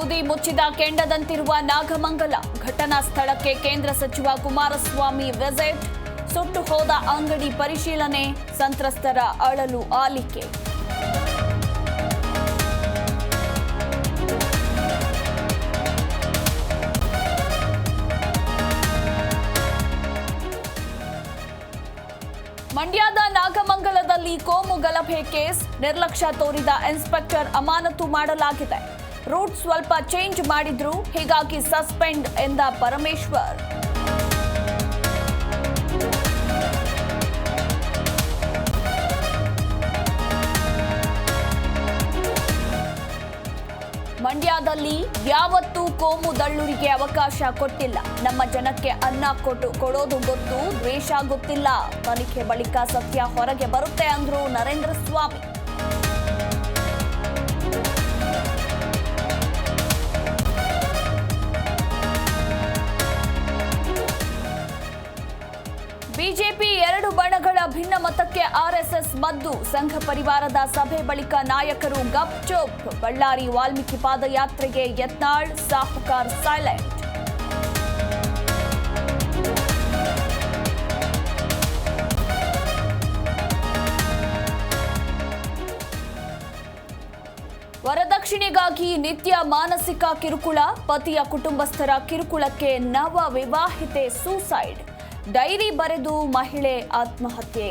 ಬೂದಿ ಮುಚ್ಚಿದ ಕೆಂಡದಂತಿರುವ ನಾಗಮಂಗಲ ಘಟನಾ ಸ್ಥಳಕ್ಕೆ ಕೇಂದ್ರ ಸಚಿವ ಕುಮಾರಸ್ವಾಮಿ ವಿಸಿಟ್. ಸುಟ್ಟು ಹೋದ ಅಂಗಡಿ ಪರಿಶೀಲನೆ, ಸಂತ್ರಸ್ತರ ಅಳಲು ಆಲಿಕೆ. ಮಂಡ್ಯದ ನಾಗಮಂಗಲದಲ್ಲಿ ಕೋಮು ಗಲಭೆ ಕೇಸ್, ನಿರ್ಲಕ್ಷ್ಯ ತೋರಿದ ಇನ್ಸ್ಪೆಕ್ಟರ್ ಅಮಾನತು ಮಾಡಲಾಗಿದೆ. ರೂಟ್ ಸ್ವಲ್ಪ ಚೇಂಜ್ ಮಾಡಿದ್ರು, ಹೀಗಾಗಿ ಸಸ್ಪೆಂಡ್ ಎಂದ ಪರಮೇಶ್ವರ್. ಮಂಡ್ಯದಲ್ಲಿ ಯಾವತ್ತೂ ಕೋಮು ದಳ್ಳೂರಿಗೆ ಅವಕಾಶ ಕೊಟ್ಟಿಲ್ಲ. ನಮ್ಮ ಜನಕ್ಕೆ ಅನ್ನ ಕೊಡೋದು ಗೊತ್ತು, ದ್ವೇಷ ಗೊತ್ತಿಲ್ಲ. ತನಿಖೆ ಬಳಿಕ ಸತ್ಯ ಹೊರಗೆ ಬರುತ್ತೆ ಅಂದ್ರು ನರೇಂದ್ರ ಸ್ವಾಮಿ. ಬಿಜೆಪಿ ಎರಡು ಬಣಗಳ ಭಿನ್ನಮತಕ್ಕೆ ಆರ್ಎಸ್ಎಸ್ ಮದ್ದು. ಸಂಘ ಪರಿವಾರದ ಸಭೆ ಬಳಿಕ ನಾಯಕರು ಗಪ್ಚುಪ್. ಬಳ್ಳಾರಿ ವಾಲ್ಮೀಕಿ ಪಾದಯಾತ್ರೆಗೆ ಯತ್ನಾಳ್, ಸಾಹುಕಾರ್ ಸೈಲೆಂಟ್. ವರದಕ್ಷಿಣೆಗಾಗಿ ನಿತ್ಯ ಮಾನಸಿಕ ಕಿರುಕುಳ, ಪತಿಯ ಕುಟುಂಬಸ್ಥರ ಕಿರುಕುಳಕ್ಕೆ ನವ ವಿವಾಹಿತೆ ಸೂಸೈಡ್. ಡೈರಿ ಬರೆದು ಮಹಿಳೆ ಆತ್ಮಹತ್ಯೆ.